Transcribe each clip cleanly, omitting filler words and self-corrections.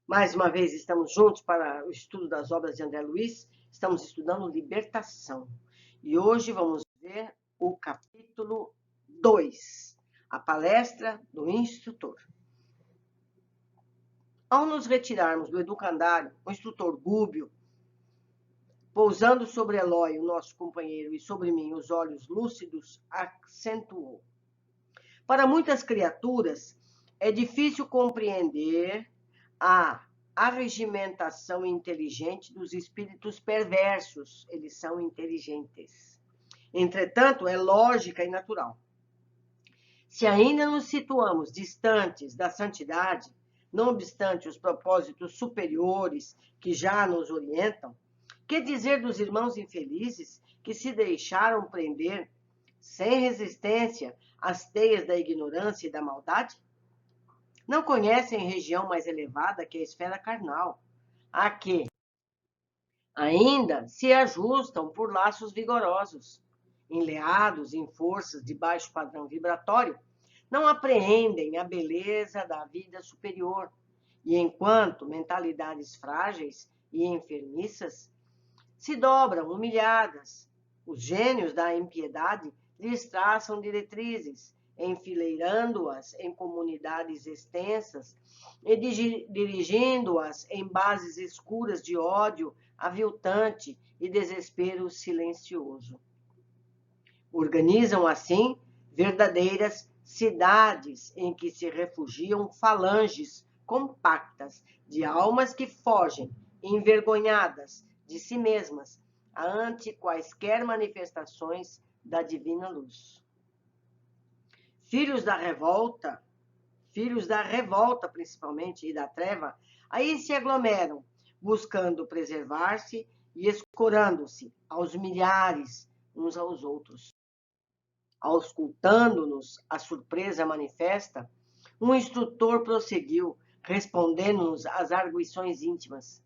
Mais uma vez estamos juntos para o estudo das obras de André Luiz. Estamos estudando libertação. E hoje vamos ver o capítulo 2, a palestra do instrutor. Ao nos retirarmos do educandário, o instrutor Gúbio, pousando sobre Eloy, o nosso companheiro, e sobre mim os olhos lúcidos, acentuou. Para muitas criaturas, é difícil compreender a arregimentação inteligente dos espíritos perversos. Eles são inteligentes. Entretanto, é lógica e natural. Se ainda nos situamos distantes da santidade, não obstante os propósitos superiores que já nos orientam, que dizer dos irmãos infelizes que se deixaram prender, sem resistência, às teias da ignorância e da maldade? Não conhecem região mais elevada que a esfera carnal, a que ainda se ajustam por laços vigorosos, enleados em forças de baixo padrão vibratório, não apreendem a beleza da vida superior, e enquanto mentalidades frágeis e enfermiças se dobram humilhadas, os gênios da impiedade lhes traçam diretrizes, enfileirando-as em comunidades extensas e dirigindo-as em bases escuras de ódio aviltante e desespero silencioso. Organizam, assim, verdadeiras cidades em que se refugiam falanges compactas de almas que fogem, envergonhadas de si mesmas, ante quaisquer manifestações da divina luz. Filhos da revolta principalmente, e da treva, aí se aglomeram, buscando preservar-se e escorando-se aos milhares uns aos outros. Auscultando-nos a surpresa manifesta, um instrutor prosseguiu, respondendo-nos às arguições íntimas.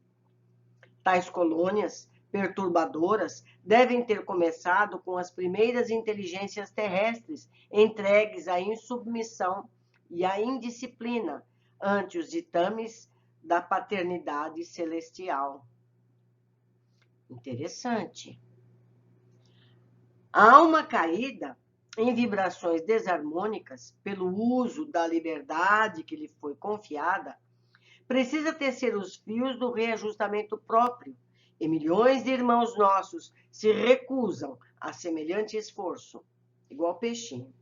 Tais colônias perturbadoras devem ter começado com as primeiras inteligências terrestres entregues à insubmissão e à indisciplina ante os ditames da paternidade celestial. Interessante. A alma caída em vibrações desarmônicas pelo uso da liberdade que lhe foi confiada, precisa tecer os fios do reajustamento próprio, e milhões de irmãos nossos se recusam a semelhante esforço, igual peixinho.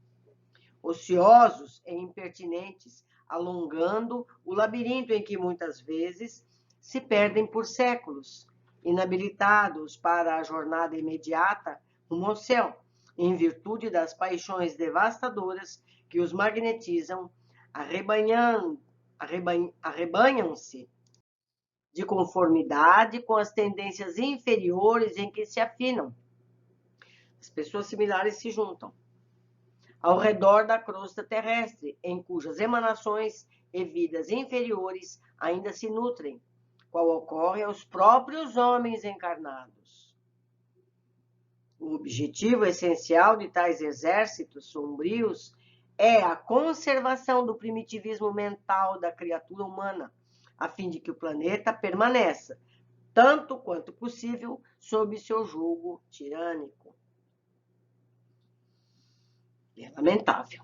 Ociosos e impertinentes, alongando o labirinto em que muitas vezes se perdem por séculos, inabilitados para a jornada imediata rumo ao céu, em virtude das paixões devastadoras que os magnetizam, arrebanham-se de conformidade com as tendências inferiores em que se afinam. As pessoas similares se juntam ao redor da crosta terrestre, em cujas emanações e vidas inferiores ainda se nutrem, qual ocorre aos próprios homens encarnados. O objetivo essencial de tais exércitos sombrios é a conservação do primitivismo mental da criatura humana, a fim de que o planeta permaneça, tanto quanto possível, sob seu jugo tirânico. É lamentável.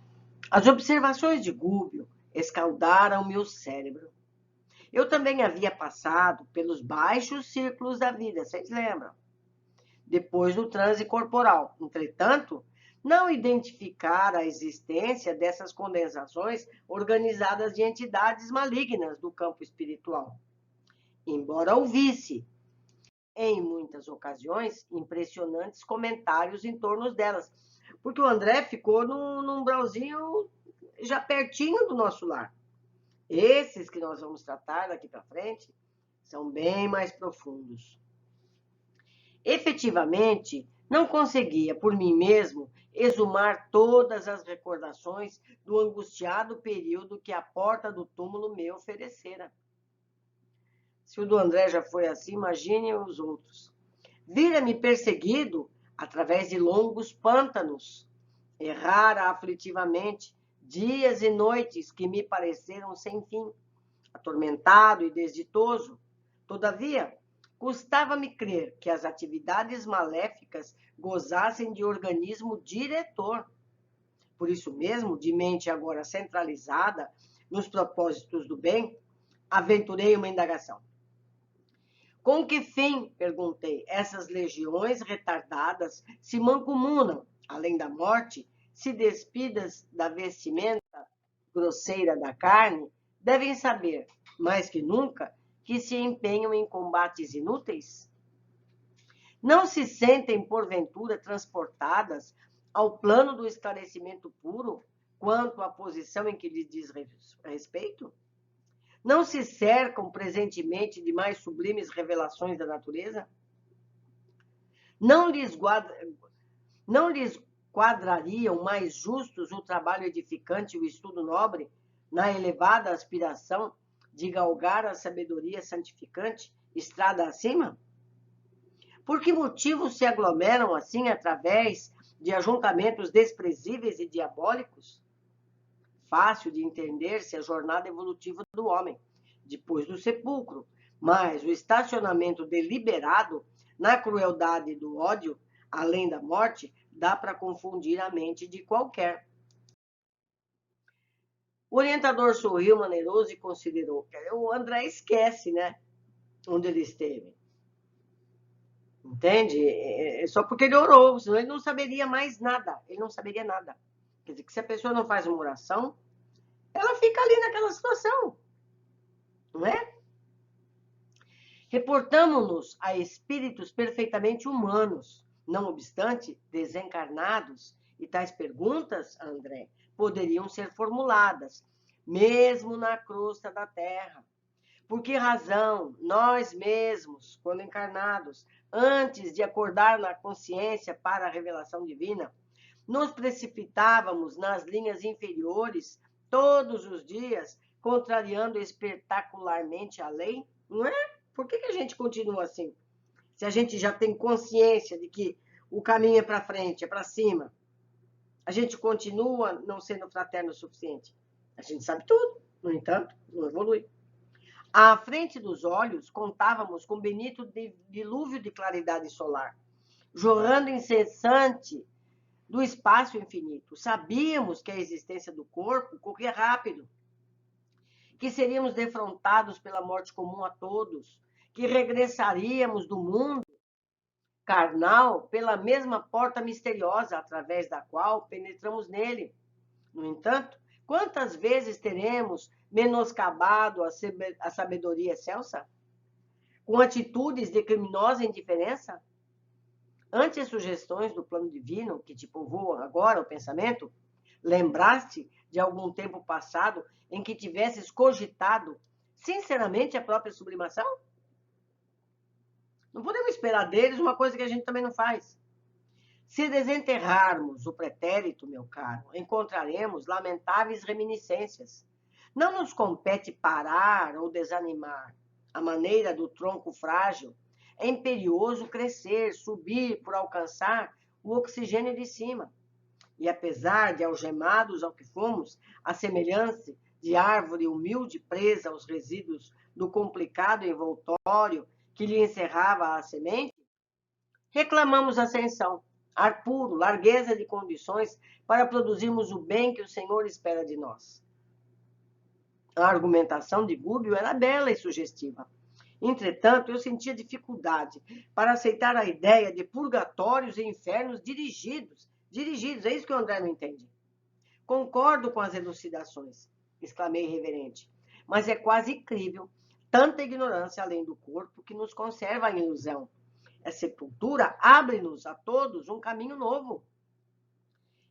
As observações de Gúbio escaldaram-me o cérebro. Eu também havia passado pelos baixos círculos da vida, vocês lembram? Depois do transe corporal. Entretanto, não identificar a existência dessas condensações organizadas de entidades malignas do campo espiritual. Embora ouvisse, em muitas ocasiões, impressionantes comentários em torno delas, porque o André ficou num umbralzinho já pertinho do nosso lar. Esses que nós vamos tratar daqui para frente são bem mais profundos. Efetivamente, não conseguia por mim mesmo exumar todas as recordações do angustiado período que a porta do túmulo me oferecera. Se o do André já foi assim, imagine os outros. Vira-me perseguido através de longos pântanos, errara aflitivamente dias e noites que me pareceram sem fim, atormentado e desditoso. Todavia, custava-me crer que as atividades maléficas gozassem de organismo diretor. Por isso mesmo, de mente agora centralizada nos propósitos do bem, aventurei uma indagação. Com que fim, perguntei, essas legiões retardadas se mancomunam, além da morte, se despidas da vestimenta grosseira da carne, devem saber, mais que nunca, que se empenham em combates inúteis? Não se sentem, porventura, transportadas ao plano do esclarecimento puro, quanto à posição em que lhes diz respeito? Não se cercam presentemente de mais sublimes revelações da natureza? Não lhes quadrariam mais justos o trabalho edificante e o estudo nobre, na elevada aspiração de galgar a sabedoria santificante, estrada acima? Por que motivo se aglomeram assim através de ajuntamentos desprezíveis e diabólicos? Fácil de entender-se a jornada evolutiva do homem, depois do sepulcro, mas o estacionamento deliberado na crueldade do ódio, além da morte, dá para confundir a mente de qualquer. O orientador sorriu maneiroso e considerou. O André esquece, né? Onde ele esteve. Entende? É só porque ele orou, senão ele não saberia mais nada. Ele não saberia nada. Quer dizer, que se a pessoa não faz uma oração, ela fica ali naquela situação. Não é? Reportamo-nos a espíritos perfeitamente humanos, não obstante, desencarnados, e tais perguntas, André, poderiam ser formuladas, mesmo na crosta da terra. Por que razão nós mesmos, quando encarnados, antes de acordar na consciência para a revelação divina, nos precipitávamos nas linhas inferiores todos os dias, contrariando espetacularmente a lei? Não é? Por que a gente continua assim? Se a gente já tem consciência de que o caminho é para frente, é para cima, a gente continua não sendo fraterno o suficiente. A gente sabe tudo, no entanto, não evolui. À frente dos olhos, contávamos com benito dilúvio de claridade solar, jorrando incessante do espaço infinito. Sabíamos que a existência do corpo corria rápido, que seríamos defrontados pela morte comum a todos, que regressaríamos do mundo carnal pela mesma porta misteriosa através da qual penetramos nele. No entanto, quantas vezes teremos menoscabado a sabedoria excelsa? Com atitudes de criminosa indiferença? Ante as sugestões do plano divino que te povoam agora o pensamento, lembraste de algum tempo passado em que tivesses cogitado sinceramente a própria sublimação? Não podemos esperar deles uma coisa que a gente também não faz. Se desenterrarmos o pretérito, meu caro, encontraremos lamentáveis reminiscências. Não nos compete parar ou desanimar. À maneira do tronco frágil, é imperioso crescer, subir por alcançar o oxigênio de cima. E apesar de algemados ao que fomos, a semelhança de árvore humilde presa aos resíduos do complicado envoltório que lhe encerrava a semente, reclamamos ascensão, ar puro, largueza de condições para produzirmos o bem que o Senhor espera de nós. A argumentação de Gubbio era bela e sugestiva. Entretanto, eu sentia dificuldade para aceitar a ideia de purgatórios e infernos dirigidos. É isso que o André não entende. Concordo com as elucidações, exclamei reverente, mas é quase incrível tanta ignorância além do corpo que nos conserva em ilusão. A sepultura abre-nos a todos um caminho novo.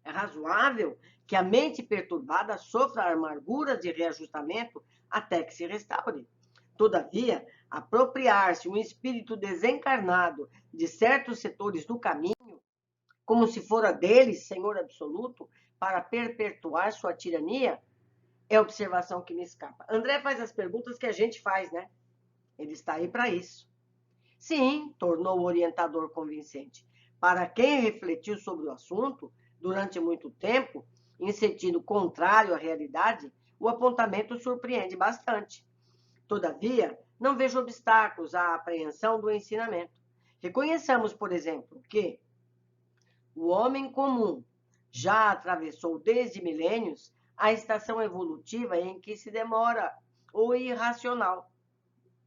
É razoável que a mente perturbada sofra amarguras de reajustamento até que se restaure. Todavia, apropriar-se um espírito desencarnado de certos setores do caminho, como se fora deles senhor absoluto, para perpetuar sua tirania, é observação que me escapa. André faz as perguntas que a gente faz, né? Ele está aí para isso. Sim, tornou o orientador convincente. Para quem refletiu sobre o assunto durante muito tempo, em sentido contrário à realidade, o apontamento surpreende bastante. Todavia, não vejo obstáculos à apreensão do ensinamento. Reconheçamos, por exemplo, que o homem comum já atravessou desde milênios a estação evolutiva em que se demora o irracional,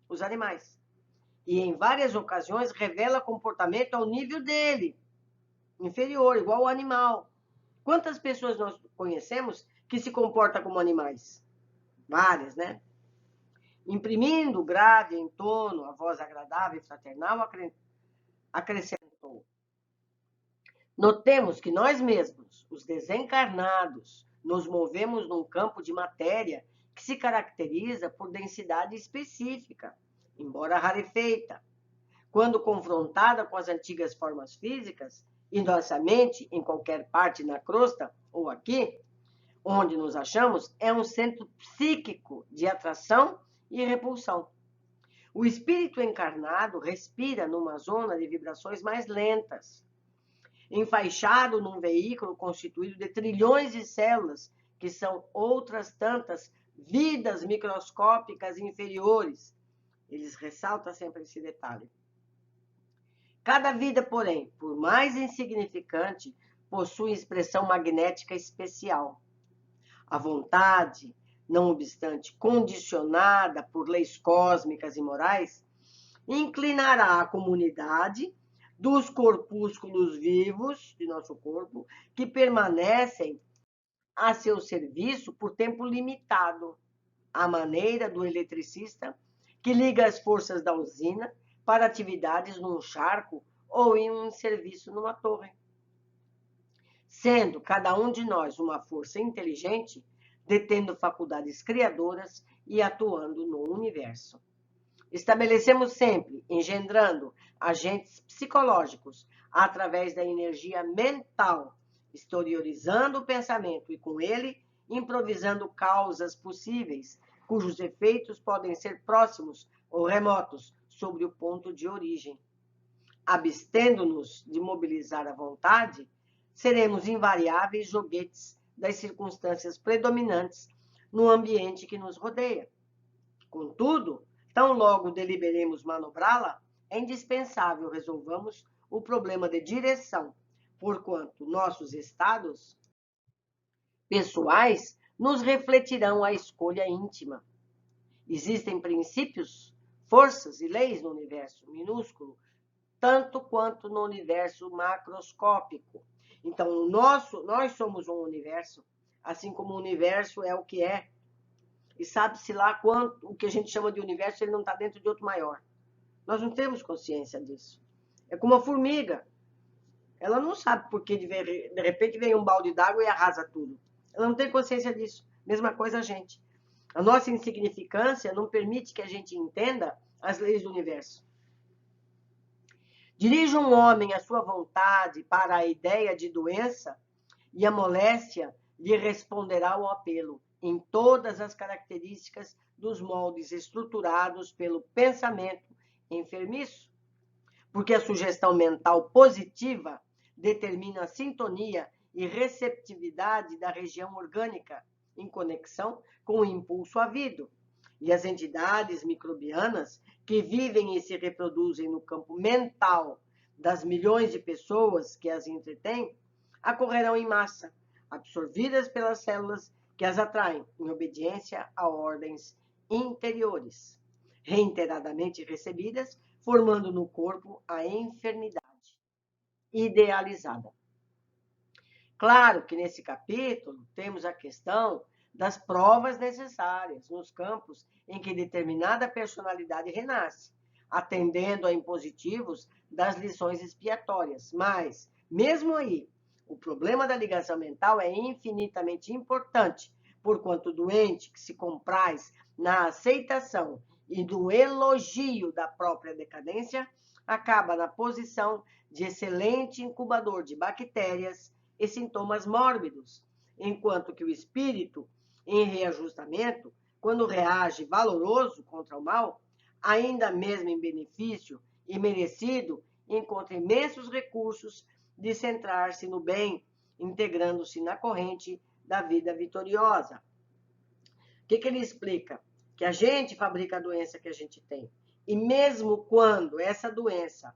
os animais, e em várias ocasiões revela comportamento ao nível dele, inferior, igual ao animal. Quantas pessoas nós conhecemos que se comportam como animais? Várias, né? Imprimindo grave em tono a voz agradável e fraternal, acrescentou: notemos que nós mesmos, os desencarnados, nos movemos num campo de matéria que se caracteriza por densidade específica, embora rarefeita. Quando confrontada com as antigas formas físicas, e nossa mente, em qualquer parte na crosta ou aqui, onde nos achamos, é um centro psíquico de atração e repulsão. O espírito encarnado respira numa zona de vibrações mais lentas, enfaixado num veículo constituído de trilhões de células, que são outras tantas vidas microscópicas inferiores. Eles ressaltam sempre esse detalhe. Cada vida, porém, por mais insignificante, possui expressão magnética especial. A vontade, não obstante condicionada por leis cósmicas e morais, inclinará a comunidade dos corpúsculos vivos de nosso corpo que permanecem a seu serviço por tempo limitado, à maneira do eletricista que liga as forças da usina para atividades num charco ou em um serviço numa torre. Sendo cada um de nós uma força inteligente, detendo faculdades criadoras e atuando no universo. Estabelecemos sempre, engendrando agentes psicológicos através da energia mental, exteriorizando o pensamento e, com ele, improvisando causas possíveis, cujos efeitos podem ser próximos ou remotos sobre o ponto de origem. Abstendo-nos de mobilizar a vontade, seremos invariáveis joguetes das circunstâncias predominantes no ambiente que nos rodeia. Contudo, tão logo deliberemos manobrá-la, é indispensável resolvamos o problema de direção, porquanto nossos estados pessoais nos refletirão a escolha íntima. Existem princípios, forças e leis no universo minúsculo, tanto quanto no universo macroscópico. Então, nós somos um universo, assim como o universo é o que é. E sabe-se lá quanto o que a gente chama de universo, ele não está dentro de outro maior. Nós não temos consciência disso. É como a formiga. Ela não sabe por que de repente vem um balde d'água e arrasa tudo. Ela não tem consciência disso. Mesma coisa a gente. A nossa insignificância não permite que a gente entenda as leis do universo. Dirija um homem a sua vontade para a ideia de doença e a moléstia lhe responderá ao apelo em todas as características dos moldes estruturados pelo pensamento enfermiço, porque a sugestão mental positiva determina a sintonia e receptividade da região orgânica em conexão com o impulso havido, e as entidades microbianas que vivem e se reproduzem no campo mental das milhões de pessoas que as entretêm, acorrerão em massa, absorvidas pelas células que as atraem, em obediência a ordens interiores, reiteradamente recebidas, formando no corpo a enfermidade idealizada. Claro que nesse capítulo temos a questão das provas necessárias nos campos em que determinada personalidade renasce, atendendo a impositivos das lições expiatórias. Mas, mesmo aí, o problema da ligação mental é infinitamente importante, porquanto o doente que se compraz na aceitação e no elogio da própria decadência acaba na posição de excelente incubador de bactérias e sintomas mórbidos, enquanto que o espírito, em reajustamento, quando reage valoroso contra o mal, ainda mesmo em benefício e merecido, encontra imensos recursos de centrar-se no bem, integrando-se na corrente da vida vitoriosa. O que ele explica? que a gente fabrica a doença que a gente tem. E mesmo quando essa doença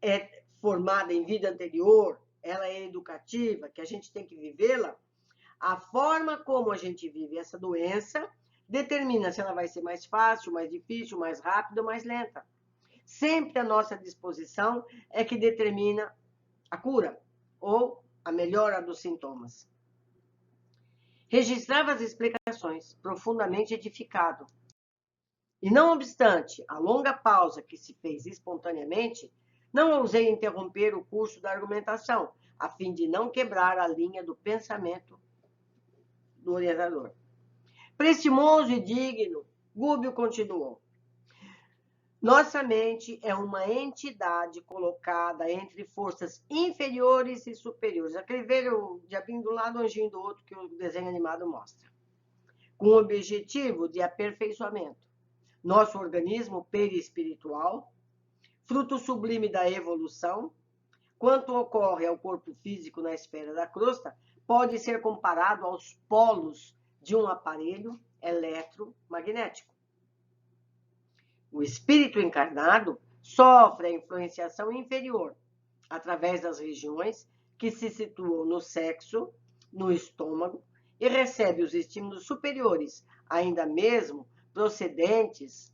é formada em vida anterior, ela é educativa, que a gente tem que vivê-la, a forma como a gente vive essa doença determina se ela vai ser mais fácil, mais difícil, mais rápida ou mais lenta. Sempre a nossa disposição é que determina a cura ou a melhora dos sintomas. Registrava as explicações, profundamente edificado. E não obstante a longa pausa que se fez espontaneamente, não ousei interromper o curso da argumentação, a fim de não quebrar a linha do pensamento do orientador. Prestimoso e digno, Gúbio continuou. Nossa mente é uma entidade colocada entre forças inferiores e superiores. Aquele velho diabinho do lado, anjinho do outro, que o desenho animado mostra. Com o objetivo de aperfeiçoamento. Nosso organismo perispiritual, fruto sublime da evolução, quanto ocorre ao corpo físico na esfera da crosta, pode ser comparado aos polos de um aparelho eletromagnético. O espírito encarnado sofre a influenciação inferior, através das regiões que se situam no sexo, no estômago, e recebe os estímulos superiores, ainda mesmo procedentes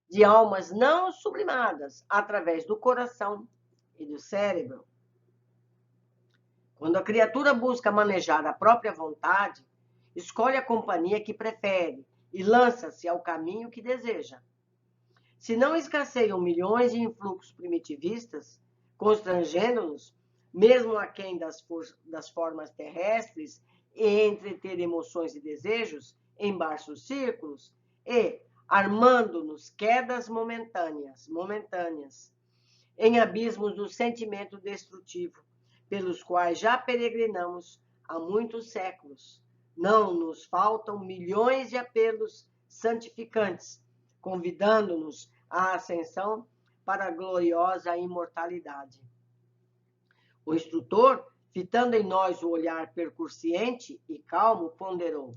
de almas não sublimadas, através do coração e do cérebro. Quando a criatura busca manejar a própria vontade, escolhe a companhia que prefere e lança-se ao caminho que deseja. Se não escasseiam milhões de influxos primitivistas, constrangendo-nos, mesmo aquém das formas terrestres, e entreter emoções e desejos em baixos círculos, e armando-nos quedas momentâneas, em abismos do sentimento destrutivo, pelos quais já peregrinamos há muitos séculos. Não nos faltam milhões de apelos santificantes, convidando-nos à ascensão para a gloriosa imortalidade. O instrutor, fitando em nós o olhar percussiente e calmo, ponderou.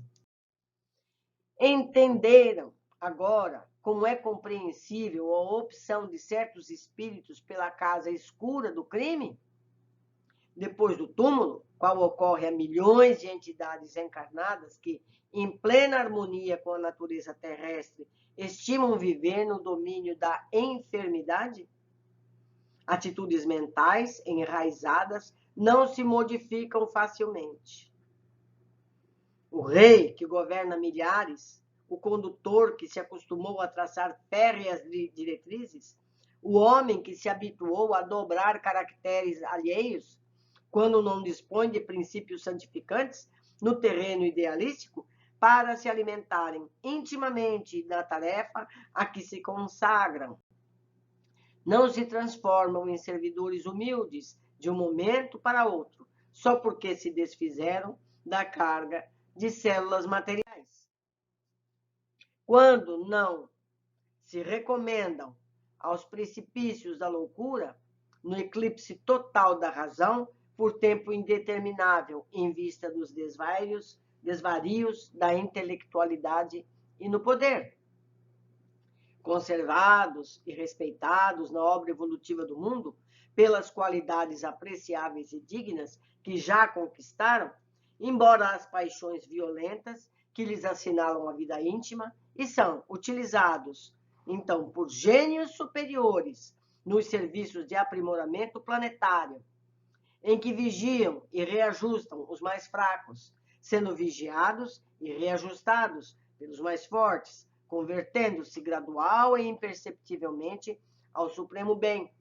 Entenderam agora como é compreensível a opção de certos espíritos pela casa escura do crime? Depois do túmulo, qual ocorre a milhões de entidades encarnadas que, em plena harmonia com a natureza terrestre, estimam viver no domínio da enfermidade? Atitudes mentais enraizadas não se modificam facilmente. O rei que governa milhares, o condutor que se acostumou a traçar férreas diretrizes, o homem que se habituou a dobrar caracteres alheios, quando não dispõe de princípios santificantes no terreno idealístico, para se alimentarem intimamente da tarefa a que se consagram. Não se transformam em servidores humildes de um momento para outro, só porque se desfizeram da carga de células materiais. Quando não se recomendam aos precipícios da loucura, no eclipse total da razão, por tempo indeterminável, em vista dos desvarios da intelectualidade e no poder. Conservados e respeitados na obra evolutiva do mundo, pelas qualidades apreciáveis e dignas que já conquistaram, embora as paixões violentas que lhes assinalam a vida íntima, e são utilizados, então, por gênios superiores nos serviços de aprimoramento planetário, em que vigiam e reajustam os mais fracos, sendo vigiados e reajustados pelos mais fortes, convertendo-se gradual e imperceptivelmente ao supremo bem,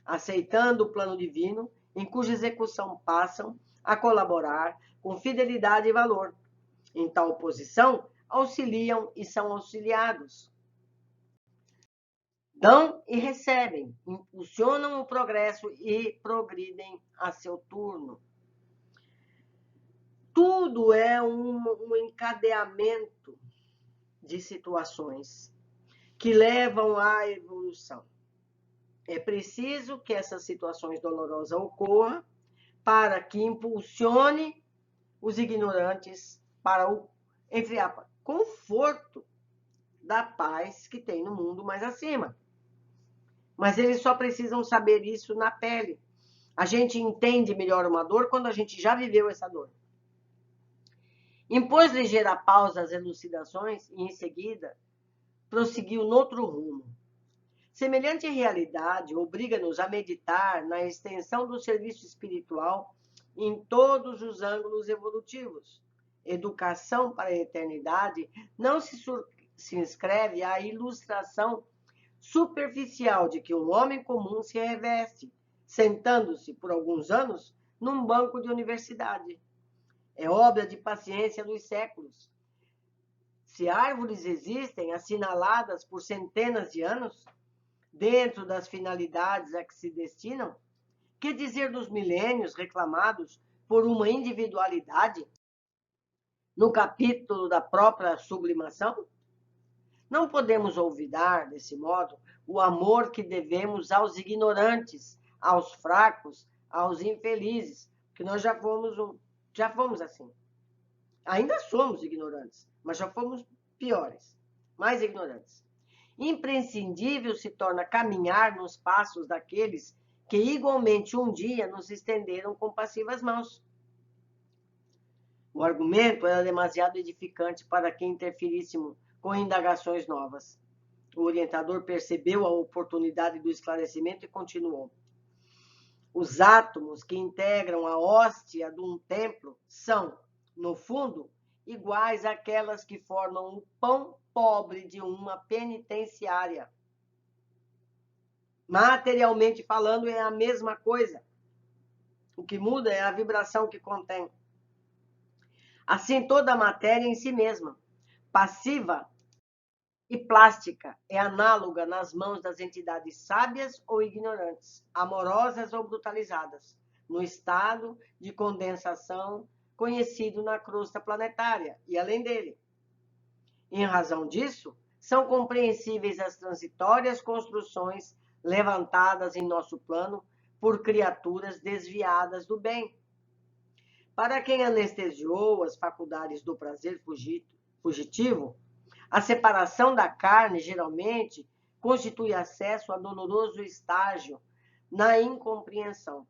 aceitando o plano divino, em cuja execução passam a colaborar com fidelidade e valor. Em tal posição, auxiliam e são auxiliados. Dão e recebem, impulsionam o progresso e progridem a seu turno. Tudo é um encadeamento de situações que levam à evolução. É preciso que essas situações dolorosas ocorram para que impulsione os ignorantes para o, entre aspas, conforto da paz que tem no mundo mais acima. Mas eles só precisam saber isso na pele. A gente entende melhor uma dor quando a gente já viveu essa dor. Impôs ligeira pausa às elucidações e, em seguida, prosseguiu noutro rumo. Semelhante realidade obriga-nos a meditar na extensão do serviço espiritual em todos os ângulos evolutivos. Educação para a eternidade não se inscreve à ilustração superficial de que um homem comum se reveste, sentando-se por alguns anos num banco de universidade. É obra de paciência dos séculos. Se árvores existem assinaladas por centenas de anos, dentro das finalidades a que se destinam, que dizer dos milênios reclamados por uma individualidade no capítulo da própria sublimação? Não podemos olvidar, desse modo, o amor que devemos aos ignorantes, aos fracos, aos infelizes, que nós já fomos assim. Ainda somos ignorantes, mas já fomos piores, mais ignorantes. Imprescindível se torna caminhar nos passos daqueles que igualmente um dia nos estenderam compassivas mãos. O argumento era demasiado edificante para que interferíssemos com indagações novas. O orientador percebeu a oportunidade do esclarecimento e continuou. Os átomos que integram a hóstia de um templo são, no fundo, iguais àquelas que formam o pão pobre de uma penitenciária. Materialmente falando, é a mesma coisa. O que muda é a vibração que contém. Assim, toda a matéria em si mesma, passiva e plástica, é análoga nas mãos das entidades sábias ou ignorantes, amorosas ou brutalizadas, no estado de condensação conhecido na crosta planetária e além dele. Em razão disso, são compreensíveis as transitórias construções levantadas em nosso plano por criaturas desviadas do bem. Para quem anestesiou as faculdades do prazer fugitivo, a separação da carne, geralmente, constitui acesso a doloroso estágio na incompreensão.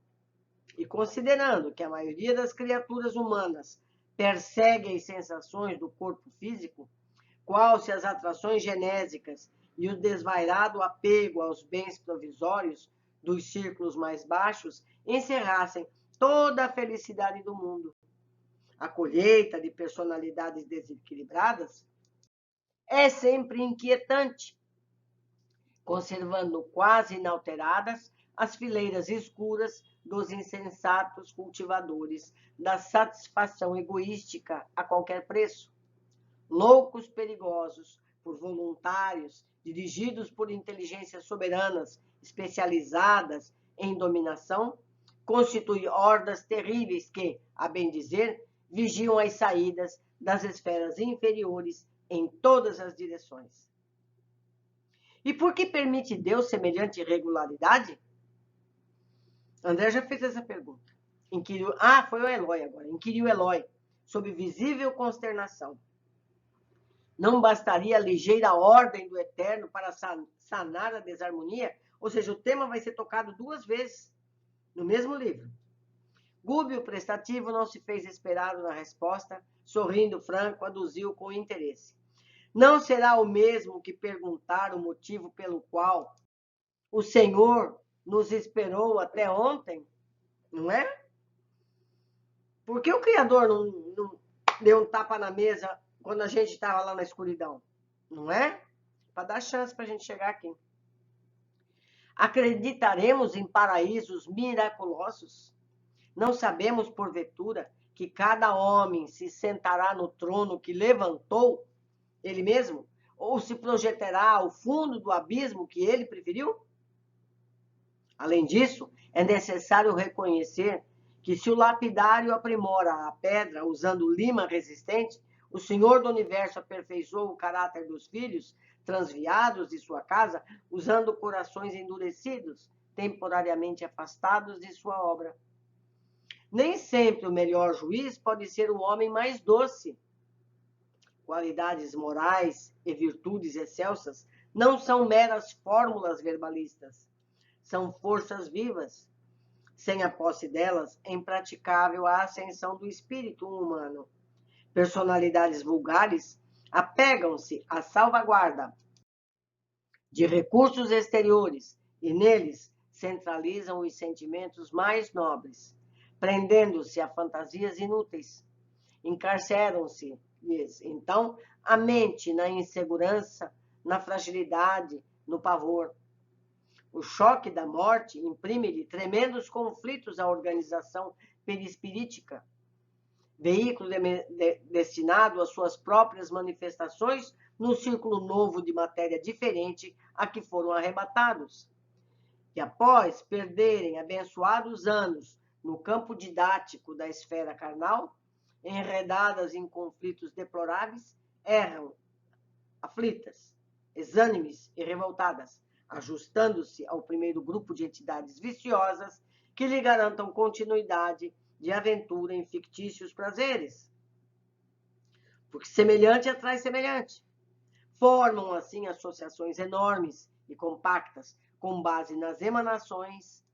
E considerando que a maioria das criaturas humanas persegue as sensações do corpo físico, qual se as atrações genésicas e o desvairado apego aos bens provisórios dos círculos mais baixos encerrassem toda a felicidade do mundo. A colheita de personalidades desequilibradas é sempre inquietante, conservando quase inalteradas as fileiras escuras dos insensatos cultivadores da satisfação egoística a qualquer preço. Loucos perigosos, por voluntários, dirigidos por inteligências soberanas especializadas em dominação, constituem hordas terríveis que, a bem dizer, vigiam as saídas das esferas inferiores em todas as direções. E por que permite Deus semelhante irregularidade? André já fez essa pergunta. Foi o Eloy agora. Inquiriu Eloy, sob visível consternação. Não bastaria a ligeira ordem do Eterno para sanar a desarmonia? Ou seja, o tema vai ser tocado 2 vezes no mesmo livro. Gúbio prestativo não se fez esperar na resposta, sorrindo franco, aduziu com interesse. Não será o mesmo que perguntar o motivo pelo qual o Senhor nos esperou até ontem, não é? Por que o Criador não deu um tapa na mesa quando a gente estava lá na escuridão? Não é? Para dar chance para a gente chegar aqui. Acreditaremos em paraísos miraculosos? Não sabemos, porventura, que cada homem se sentará no trono que levantou ele mesmo? Ou se projetará ao fundo do abismo que ele preferiu? Além disso, é necessário reconhecer que se o lapidário aprimora a pedra usando lima resistente, o Senhor do Universo aperfeiçoou o caráter dos filhos transviados de sua casa, usando corações endurecidos, temporariamente afastados de sua obra. Nem sempre o melhor juiz pode ser o homem mais doce. qualidades morais e virtudes excelsas não são meras fórmulas verbalistas, são forças vivas. Sem a posse delas, é impraticável a ascensão do espírito humano. Personalidades vulgares apegam-se à salvaguarda de recursos exteriores e neles centralizam os sentimentos mais nobres, prendendo-se a fantasias inúteis. Encarceram-se-lhes, então, a mente na insegurança, na fragilidade, no pavor. O choque da morte imprime-lhe tremendos conflitos à organização perispirítica, veículo destinado às suas próprias manifestações no círculo novo de matéria diferente a que foram arrebatados. E após perderem abençoados anos no campo didático da esfera carnal, enredadas em conflitos deploráveis, erram, aflitas, exânimes e revoltadas, ajustando-se ao primeiro grupo de entidades viciosas que lhe garantam continuidade de aventura em fictícios prazeres. Porque semelhante atrai semelhante. Formam, assim, associações enormes e compactas, com base nas emanações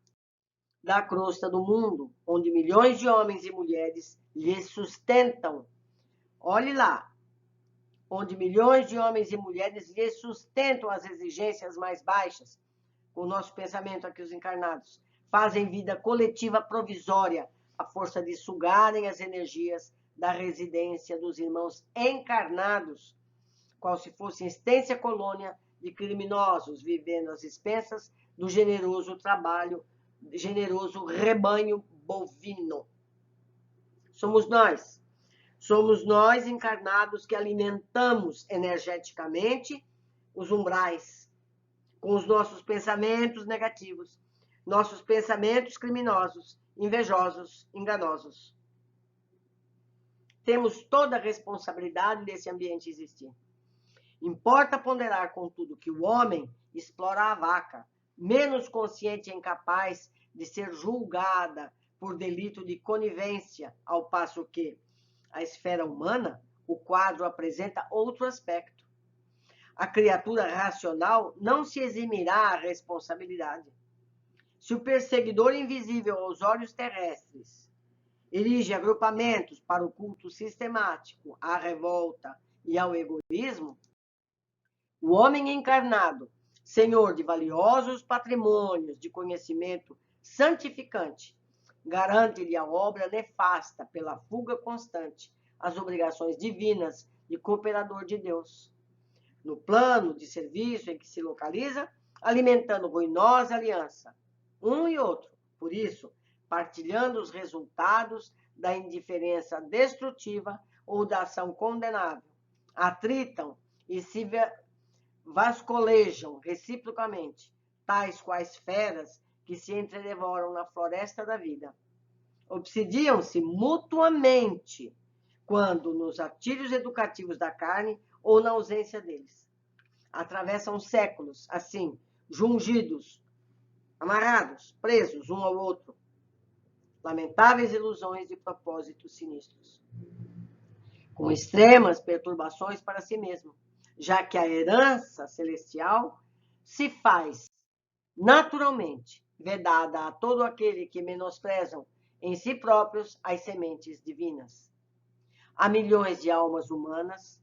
da crosta do mundo, onde milhões de homens e mulheres lhes sustentam. Olhe lá, onde milhões de homens e mulheres lhes sustentam as exigências mais baixas, com o nosso pensamento aqui, os encarnados, fazem vida coletiva provisória, à força de sugarem as energias da residência dos irmãos encarnados, qual se fosse extensa colônia de criminosos vivendo às expensas do generoso trabalho, generoso rebanho bovino. Somos nós encarnados que alimentamos energeticamente os umbrais com os nossos pensamentos negativos, nossos pensamentos criminosos, invejosos, enganosos. Temos toda a responsabilidade desse ambiente existir. Importa ponderar, contudo, que o homem explora a vaca, menos consciente e incapaz de ser julgada por delito de conivência, ao passo que a esfera humana, o quadro apresenta outro aspecto. A criatura racional não se eximirá à responsabilidade. Se o perseguidor invisível aos olhos terrestres erige agrupamentos para o culto sistemático, à revolta e ao egoísmo, o homem encarnado, senhor de valiosos patrimônios de conhecimento santificante, garante-lhe a obra nefasta pela fuga constante às obrigações divinas de cooperador de Deus. No plano de serviço em que se localiza, alimentando ruinosa aliança, um e outro, por isso, partilhando os resultados da indiferença destrutiva ou da ação condenável, atritam e se vasculejam reciprocamente, tais quais feras que se entredevoram na floresta da vida. Obsidiam-se mutuamente quando nos atilhos educativos da carne ou na ausência deles. Atravessam séculos, assim, jungidos, amarrados, presos um ao outro. Lamentáveis ilusões de propósitos sinistros. Com extremas perturbações para si mesmo, já que a herança celestial se faz naturalmente vedada a todo aquele que menosprezam em si próprios as sementes divinas. Há milhões de almas humanas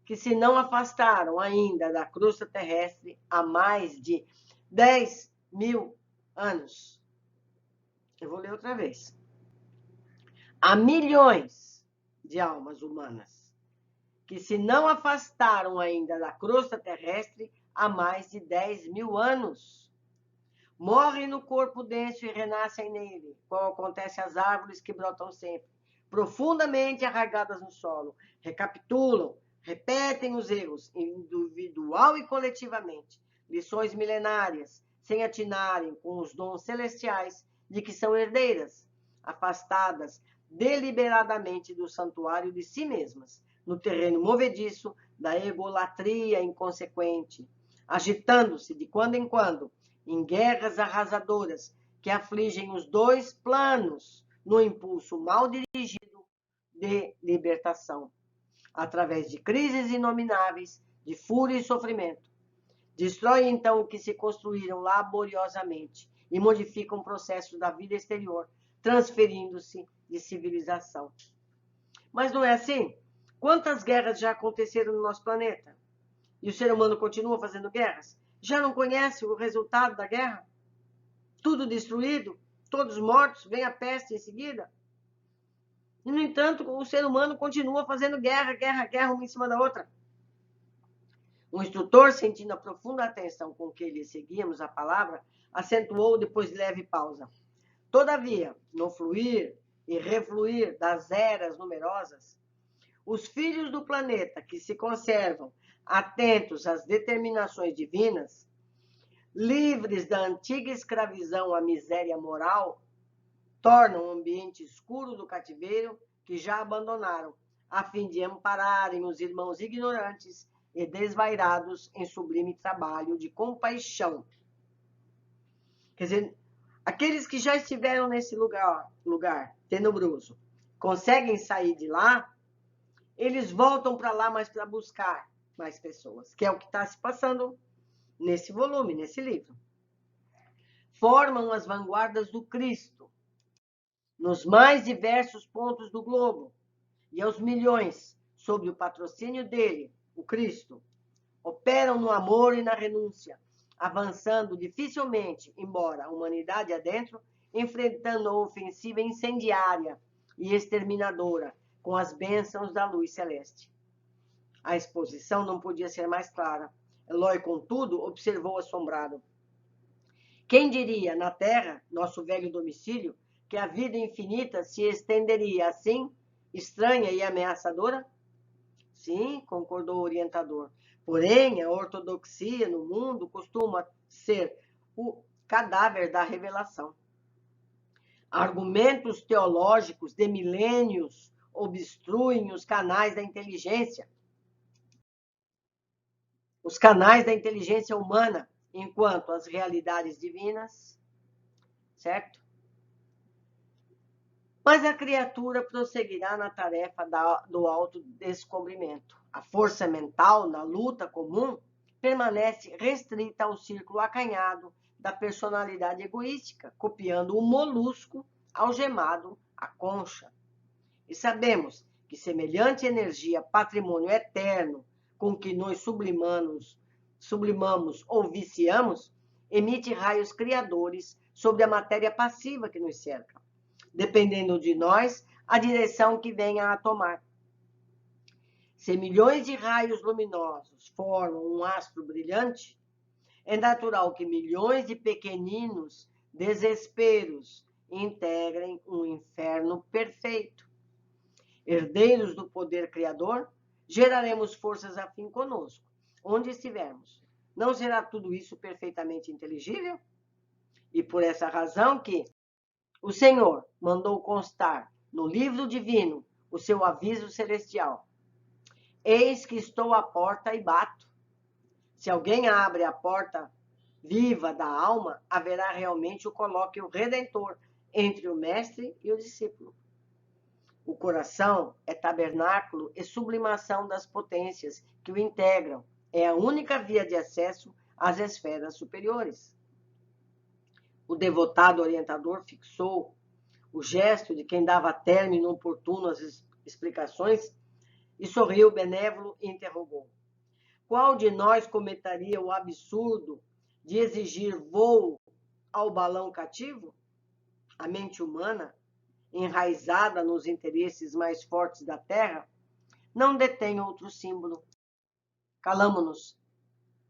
que se não afastaram ainda da crosta terrestre há mais de 10.000 anos. Eu vou ler outra vez. Há milhões de almas humanas que se não afastaram ainda da crosta terrestre há mais de 10.000 anos. Morrem no corpo denso e renascem nele, qual acontece às árvores que brotam sempre, profundamente arraigadas no solo, recapitulam, repetem os erros, individual e coletivamente, lições milenárias, sem atinarem com os dons celestiais de que são herdeiras, afastadas deliberadamente do santuário de si mesmas, no terreno movediço da egolatria inconsequente, agitando-se de quando em quando em guerras arrasadoras que afligem os dois planos no impulso mal dirigido de libertação. através de crises inomináveis, de fúria e sofrimento. Destrói então o que se construíram laboriosamente e modificam o processo da vida exterior, transferindo-se de civilização. Mas não é assim? Quantas guerras já aconteceram no nosso planeta? E o ser humano continua fazendo guerras? Já não conhece o resultado da guerra? Tudo destruído, todos mortos, vem a peste em seguida? E, no entanto, o ser humano continua fazendo guerra, uma em cima da outra. O instrutor, sentindo a profunda atenção com que lhe seguíamos a palavra, acentuou depois de leve pausa. Todavia, no fluir e refluir das eras numerosas, os filhos do planeta que se conservam atentos às determinações divinas, livres da antiga escravidão à miséria moral, tornam o ambiente escuro do cativeiro que já abandonaram, a fim de ampararem os irmãos ignorantes e desvairados em sublime trabalho de compaixão. Quer dizer, aqueles que já estiveram nesse lugar tenebroso, conseguem sair de lá, eles voltam para lá, mas para buscar mais pessoas, que é o que está se passando nesse volume, nesse livro. Formam as vanguardas do Cristo, nos mais diversos pontos do globo, e aos milhões, sob o patrocínio dele, o Cristo, operam no amor e na renúncia, avançando dificilmente, embora a humanidade adentro, enfrentando a ofensiva incendiária e exterminadora, com as bênçãos da luz celeste. A exposição não podia ser mais clara. Eloy, contudo, observou assombrado. Quem diria, na Terra, nosso velho domicílio, que a vida infinita se estenderia assim, estranha e ameaçadora? Sim, concordou o orientador. Porém, a ortodoxia no mundo costuma ser o cadáver da revelação. Argumentos teológicos de milênios obstruem os canais da inteligência. Os canais da inteligência humana, enquanto as realidades divinas, certo? Mas a criatura prosseguirá na tarefa do autodescobrimento. A força mental na luta comum permanece restrita ao círculo acanhado da personalidade egoística, copiando o molusco algemado à concha. E sabemos que semelhante energia, patrimônio eterno com que nos sublimamos ou viciamos, emite raios criadores sobre a matéria passiva que nos cerca, dependendo de nós a direção que venha a tomar. Se milhões de raios luminosos formam um astro brilhante, é natural que milhões de pequeninos desesperos integrem um inferno perfeito. Herdeiros do poder criador, geraremos forças afim conosco, onde estivermos. Não será tudo isso perfeitamente inteligível? E por essa razão que o Senhor mandou constar no livro divino o seu aviso celestial. Eis que estou à porta e bato. Se alguém abre a porta viva da alma, haverá realmente o colóquio redentor entre o mestre e o discípulo. O coração é tabernáculo e sublimação das potências que o integram. É a única via de acesso às esferas superiores. O devotado orientador fixou o gesto de quem dava término oportuno às explicações e sorriu benévolo e interrogou. Qual de nós cometaria o absurdo de exigir voo ao balão cativo? A mente humana, enraizada nos interesses mais fortes da Terra, não detém outro símbolo. Calamo-nos,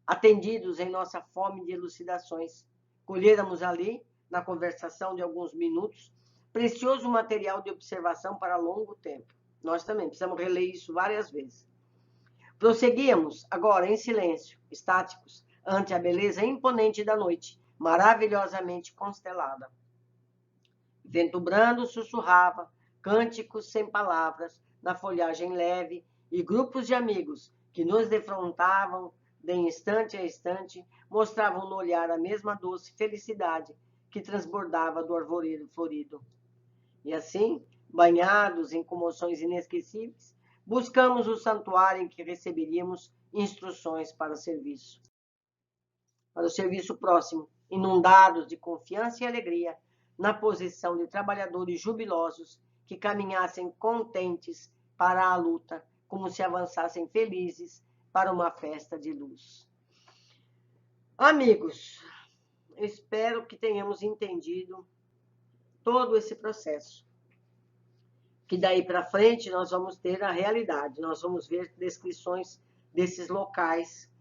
atendidos em nossa fome de elucidações. Colhéramos ali, na conversação de alguns minutos, precioso material de observação para longo tempo. Nós também precisamos reler isso várias vezes. Prosseguíamos, agora em silêncio, estáticos, ante a beleza imponente da noite, maravilhosamente constelada. Vento brando sussurrava, cânticos sem palavras, na folhagem leve, e grupos de amigos que nos defrontavam de instante a instante, mostravam no olhar a mesma doce felicidade que transbordava do arvoredo florido. E assim, banhados em comoções inesquecíveis, buscamos o santuário em que receberíamos instruções para o serviço próximo, inundados de confiança e alegria, na posição de trabalhadores jubilosos que caminhassem contentes para a luta, como se avançassem felizes para uma festa de luz. Amigos, espero que tenhamos entendido todo esse processo. Que daí para frente nós vamos ter a realidade, nós vamos ver descrições desses locais,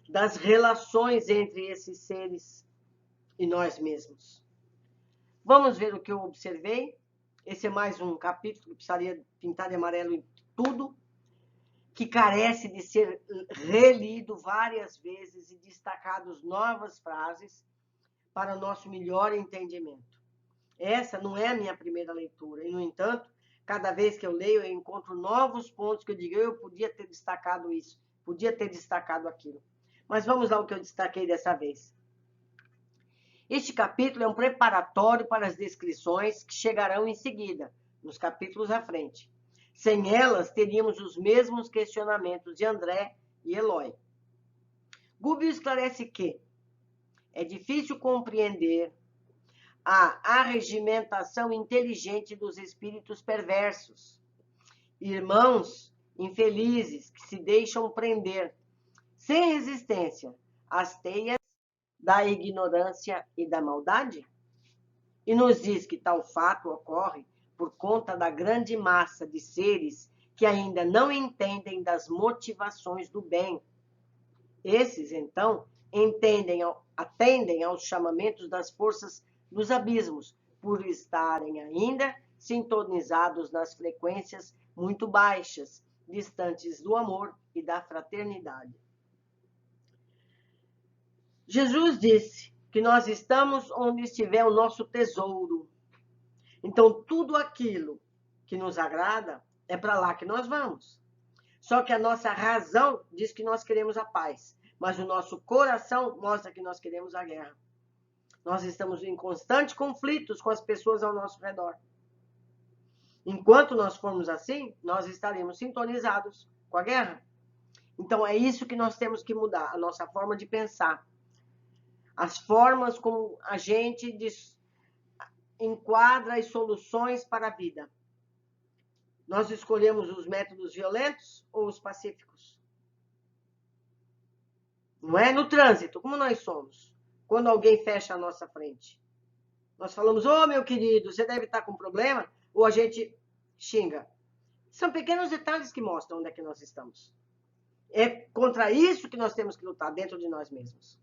das relações entre esses seres e nós mesmos. Vamos ver o que eu observei. Esse é mais um capítulo que precisaria pintar de amarelo em tudo, que carece de ser relido várias vezes e destacados novas frases para nosso melhor entendimento. Essa não é a minha primeira leitura, e, no entanto, cada vez que eu leio, eu encontro novos pontos que eu digo, eu podia ter destacado isso, podia ter destacado aquilo. Mas vamos lá o que eu destaquei dessa vez. Este capítulo é um preparatório para as descrições que chegarão em seguida, nos capítulos à frente. Sem elas, teríamos os mesmos questionamentos de André e Eloy. Gubbio esclarece que é difícil compreender a arregimentação inteligente dos espíritos perversos, irmãos infelizes que se deixam prender, sem resistência, às teias da ignorância e da maldade? E nos diz que tal fato ocorre por conta da grande massa de seres que ainda não entendem das motivações do bem. Esses, então, atendem aos chamamentos das forças dos abismos, por estarem ainda sintonizados nas frequências muito baixas, distantes do amor e da fraternidade. Jesus disse que nós estamos onde estiver o nosso tesouro. Então, tudo aquilo que nos agrada, é para lá que nós vamos. Só que a nossa razão diz que nós queremos a paz, mas o nosso coração mostra que nós queremos a guerra. Nós estamos em constantes conflitos com as pessoas ao nosso redor. Enquanto nós formos assim, nós estaremos sintonizados com a guerra. Então, é isso que nós temos que mudar, a nossa forma de pensar. As formas como a gente enquadra as soluções para a vida. Nós escolhemos os métodos violentos ou os pacíficos? Não é? No trânsito, como nós somos? Quando alguém fecha a nossa frente. Nós falamos, ô meu querido, você deve estar com problema? Ou a gente xinga. São pequenos detalhes que mostram onde é que nós estamos. É contra isso que nós temos que lutar dentro de nós mesmos.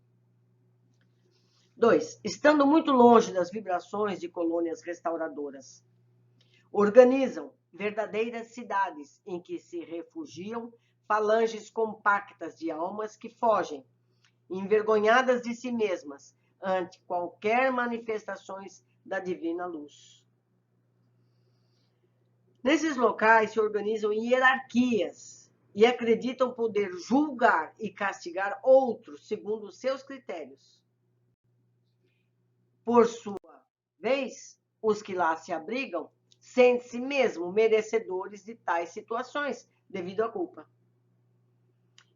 2. Estando muito longe das vibrações de colônias restauradoras, organizam verdadeiras cidades em que se refugiam falanges compactas de almas que fogem, envergonhadas de si mesmas, ante qualquer manifestações da divina luz. Nesses locais se organizam hierarquias e acreditam poder julgar e castigar outros segundo os seus critérios. Por sua vez, os que lá se abrigam sentem-se mesmo merecedores de tais situações, devido à culpa.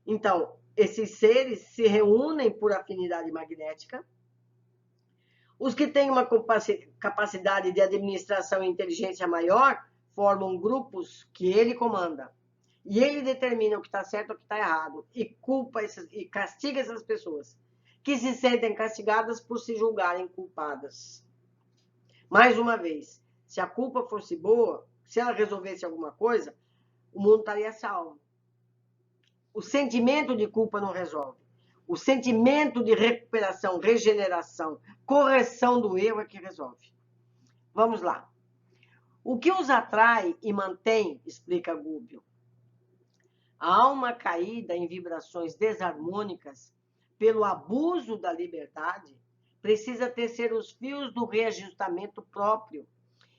Então, esses seres se reúnem por afinidade magnética. Os que têm uma capacidade de administração e inteligência maior formam grupos que ele comanda. E ele determina o que está certo e o que está errado. E e castiga essas pessoas que se sentem castigadas por se julgarem culpadas. Mais uma vez, se a culpa fosse boa, se ela resolvesse alguma coisa, o mundo estaria salvo. O sentimento de culpa não resolve. O sentimento de recuperação, regeneração, correção do erro é que resolve. Vamos lá. O que os atrai e mantém, explica Gubbio, a alma caída em vibrações desarmônicas pelo abuso da liberdade, precisa tecer os fios do reajustamento próprio.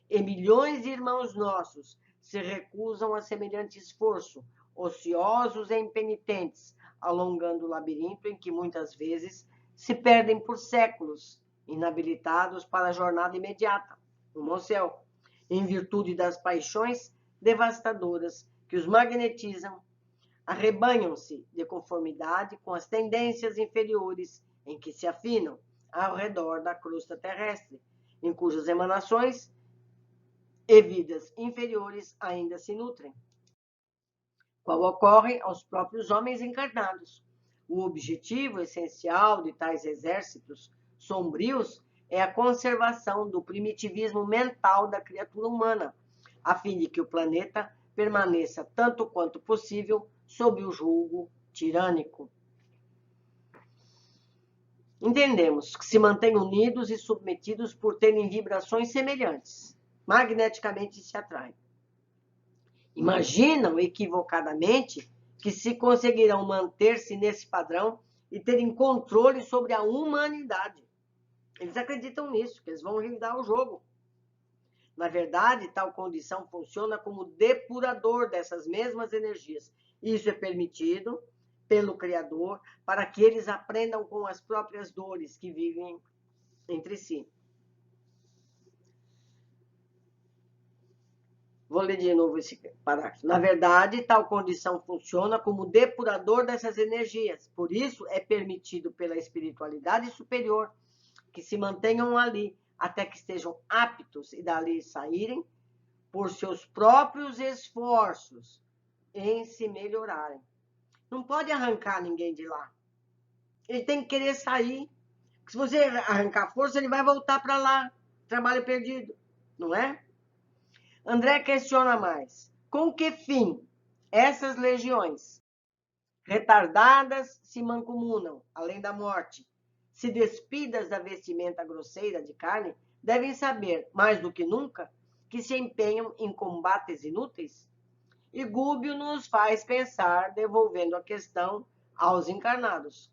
E milhões de irmãos nossos se recusam a semelhante esforço, ociosos e impenitentes, alongando o labirinto em que muitas vezes se perdem por séculos, inabilitados para a jornada imediata, rumo ao céu, em virtude das paixões devastadoras que os magnetizam arrebanham-se de conformidade com as tendências inferiores em que se afinam ao redor da crosta terrestre, em cujas emanações e vidas inferiores ainda se nutrem, qual ocorre aos próprios homens encarnados. O objetivo essencial de tais exércitos sombrios é a conservação do primitivismo mental da criatura humana, a fim de que o planeta permaneça tanto quanto possível sob o julgo tirânico. Entendemos que se mantêm unidos e submetidos por terem vibrações semelhantes, magneticamente se atraem. Imaginam equivocadamente que se conseguirão manter-se nesse padrão e terem controle sobre a humanidade. Eles acreditam nisso, que eles vão revidar o jogo. Na verdade, tal condição funciona como depurador dessas mesmas energias. Isso é permitido pelo Criador para que eles aprendam com as próprias dores que vivem entre si. Vou ler de novo esse parágrafo. Na verdade, tal condição funciona como depurador dessas energias. Por isso, é permitido pela espiritualidade superior que se mantenham ali até que estejam aptos e dali saírem por seus próprios esforços em se melhorarem. Não pode arrancar ninguém de lá. Ele tem que querer sair. Se você arrancar força, ele vai voltar para lá. Trabalho perdido, não é? André questiona mais. Com que fim essas legiões retardadas se mancomunam, além da morte, se despidas da vestimenta grosseira de carne, devem saber, mais do que nunca, que se empenham em combates inúteis? E Gúbio nos faz pensar, devolvendo a questão aos encarnados.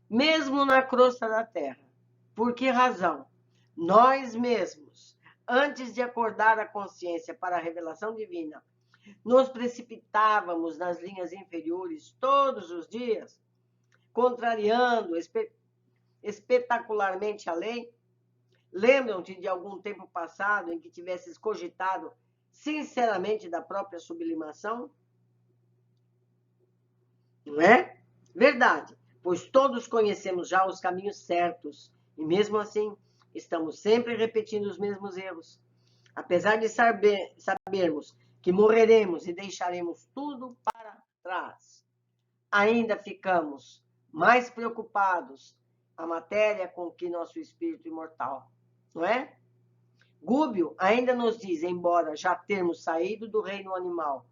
Mesmo na crosta da terra, por que razão nós mesmos, antes de acordar a consciência para a revelação divina, nos precipitávamos nas linhas inferiores todos os dias, contrariando espetacularmente a lei? Lembram-te de algum tempo passado em que tivesses cogitado sinceramente da própria sublimação? Não é? Verdade, pois todos conhecemos já os caminhos certos e mesmo assim estamos sempre repetindo os mesmos erros. Apesar de sabermos que morreremos e deixaremos tudo para trás, ainda ficamos mais preocupados a matéria com que nosso espírito imortal, não é? Gúbio ainda nos diz, embora já termos saído do reino animal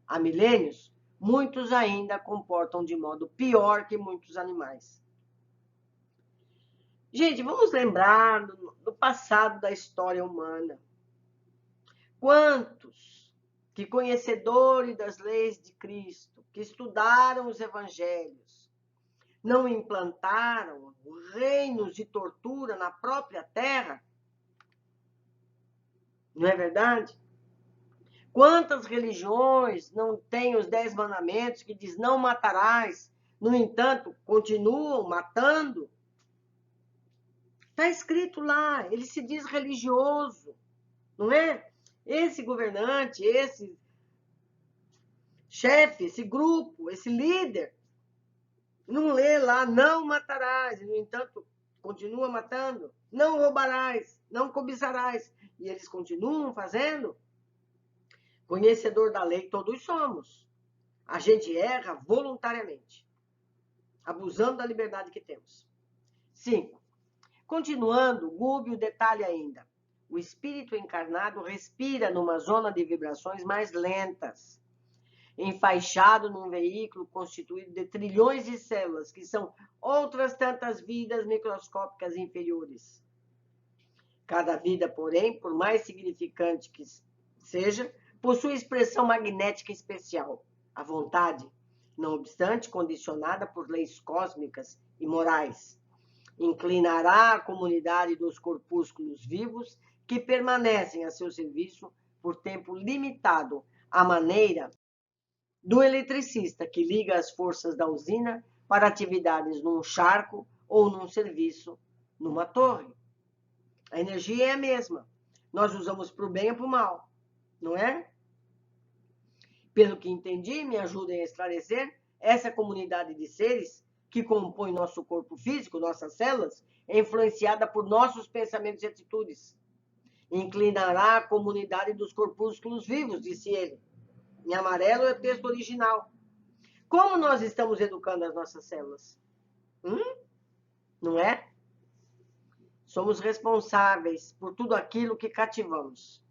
há milênios, muitos ainda comportam de modo pior que muitos animais. Gente, vamos lembrar do passado da história humana. Quantos que, conhecedores das leis de Cristo, que estudaram os evangelhos, não implantaram reinos de tortura na própria terra? Não é verdade? Quantas religiões não têm os 10 mandamentos que diz não matarás, no entanto, continuam matando? Está escrito lá, ele se diz religioso, não é? Esse governante, esse chefe, esse grupo, esse líder, não lê lá, não matarás, e, no entanto, continua matando, não roubarás, não cobiçarás, e eles continuam fazendo. Conhecedor da lei, todos somos. A gente erra voluntariamente, abusando da liberdade que temos. 5. Continuando, Gúbio detalha ainda. O espírito encarnado respira numa zona de vibrações mais lentas, enfaixado num veículo constituído de trilhões de células, que são outras tantas vidas microscópicas inferiores. Cada vida, porém, por mais significante que seja, possui expressão magnética especial, a vontade, não obstante condicionada por leis cósmicas e morais. Inclinará a comunidade dos corpúsculos vivos que permanecem a seu serviço por tempo limitado, à maneira do eletricista que liga as forças da usina para atividades num charco ou num serviço numa torre. A energia é a mesma. Nós usamos para o bem ou para o mal, não é? Pelo que entendi, me ajudem a esclarecer, essa comunidade de seres que compõe nosso corpo físico, nossas células, é influenciada por nossos pensamentos e atitudes. Inclinará a comunidade dos corpúsculos vivos, disse ele. Em amarelo é o texto original. Como nós estamos educando as nossas células? Não é? Somos responsáveis por tudo aquilo que cativamos.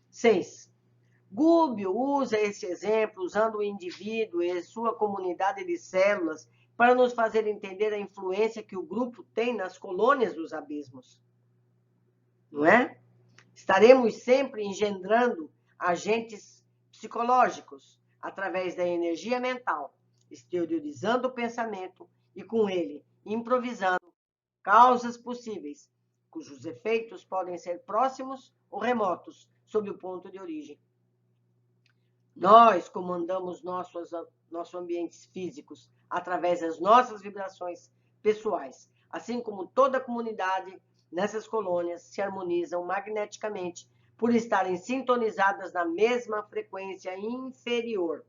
6. Gubbio usa esse exemplo, usando o indivíduo e sua comunidade de células, para nos fazer entender a influência que o grupo tem nas colônias dos abismos. Não é? Estaremos sempre engendrando agentes psicológicos através da energia mental, exteriorizando o pensamento e, com ele, improvisando causas possíveis, cujos efeitos podem ser próximos ou remotos, sob o ponto de origem. Nós comandamos nossos ambientes físicos através das nossas vibrações pessoais, assim como toda a comunidade nessas colônias se harmonizam magneticamente por estarem sintonizadas na mesma frequência inferior.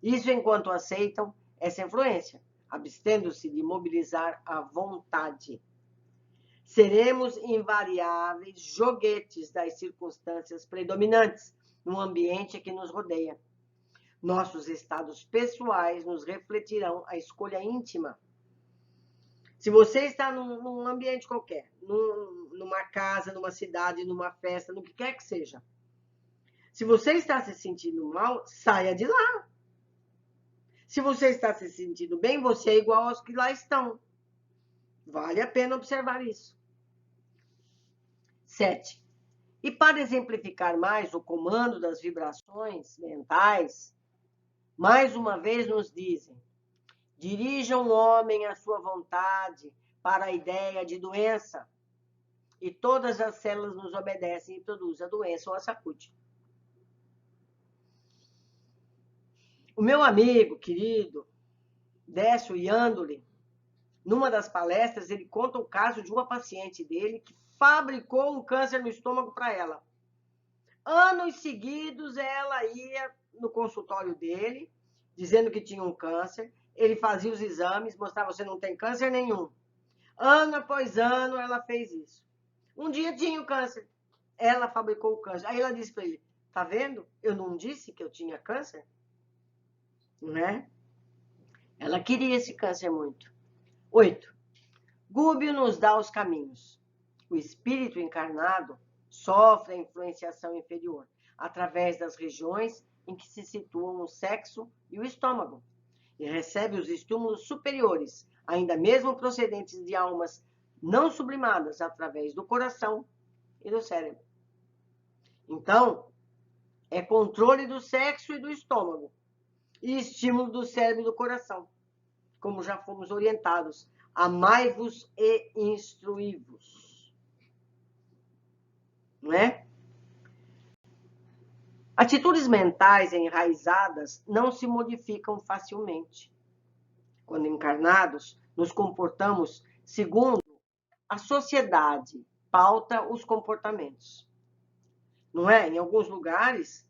Isso enquanto aceitam essa influência, abstendo-se de mobilizar a vontade. Seremos invariáveis joguetes das circunstâncias predominantes no ambiente que nos rodeia. Nossos estados pessoais nos refletirão a escolha íntima. Se você está num ambiente qualquer, numa casa, numa cidade, numa festa, no que quer que seja, se você está se sentindo mal, saia de lá. Se você está se sentindo bem, você é igual aos que lá estão. Vale a pena observar isso. 7. E para exemplificar mais o comando das vibrações mentais, mais uma vez nos dizem: dirija um homem à sua vontade para a ideia de doença, e todas as células nos obedecem e produzem a doença ou a sacude. O meu amigo querido, Décio Iandoli, numa das palestras, ele conta o caso de uma paciente dele que fabricou um câncer no estômago para ela. Anos seguidos, ela ia no consultório dele, dizendo que tinha um câncer. Ele fazia os exames, mostrava: você não tem câncer nenhum. Ano após ano, ela fez isso. Um dia tinha o câncer. Ela fabricou o câncer. Aí ela disse para ele: tá vendo? Eu não disse que eu tinha câncer? Né? Ela queria esse câncer muito. 8. Gubbio nos dá os caminhos. O espírito encarnado sofre a influenciação inferior, através das regiões em que se situam o sexo e o estômago, e recebe os estímulos superiores, ainda mesmo procedentes de almas não sublimadas, através do coração e do cérebro. Então, é controle do sexo e do estômago, e estímulo do cérebro e do coração, como já fomos orientados. Amai-vos e instruí-vos. Não é? Atitudes mentais enraizadas não se modificam facilmente. Quando encarnados, nos comportamos segundo a sociedade pauta os comportamentos. Não é? Em alguns lugares,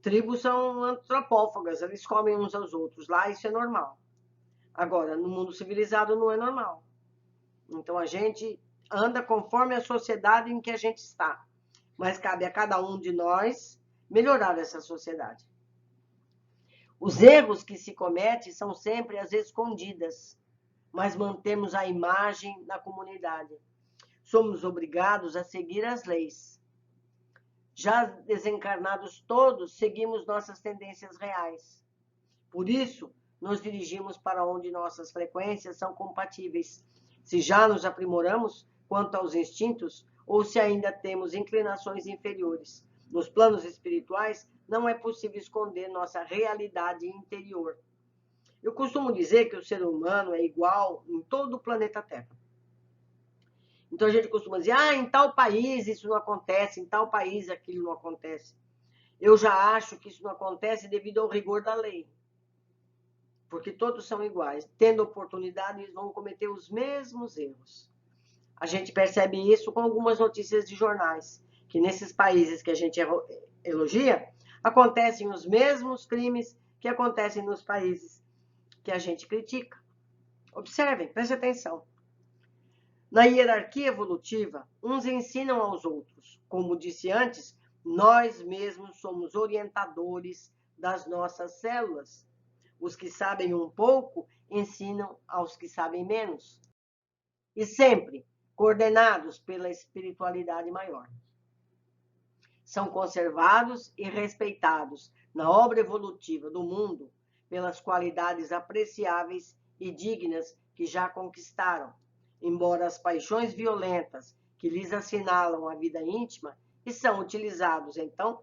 tribos são antropófagas, eles comem uns aos outros. Lá isso é normal. Agora, no mundo civilizado não é normal. Então a gente anda conforme a sociedade em que a gente está. Mas cabe a cada um de nós melhorar essa sociedade. Os erros que se cometem são sempre as escondidas, mas mantemos a imagem da comunidade. Somos obrigados a seguir as leis. Já desencarnados todos, seguimos nossas tendências reais. Por isso, nos dirigimos para onde nossas frequências são compatíveis. Se já nos aprimoramos quanto aos instintos, ou se ainda temos inclinações inferiores. Nos planos espirituais, não é possível esconder nossa realidade interior. Eu costumo dizer que o ser humano é igual em todo o planeta Terra. Então a gente costuma dizer: em tal país isso não acontece, em tal país aquilo não acontece. Eu já acho que isso não acontece devido ao rigor da lei. Porque todos são iguais. Tendo oportunidade, eles vão cometer os mesmos erros. A gente percebe isso com algumas notícias de jornais, que nesses países que a gente elogia, acontecem os mesmos crimes que acontecem nos países que a gente critica. Observem, preste atenção. Na hierarquia evolutiva, uns ensinam aos outros. Como disse antes, nós mesmos somos orientadores das nossas células. Os que sabem um pouco ensinam aos que sabem menos. E sempre coordenados pela espiritualidade maior. São conservados e respeitados na obra evolutiva do mundo pelas qualidades apreciáveis e dignas que já conquistaram, embora as paixões violentas que lhes assinalam a vida íntima e são utilizados, então,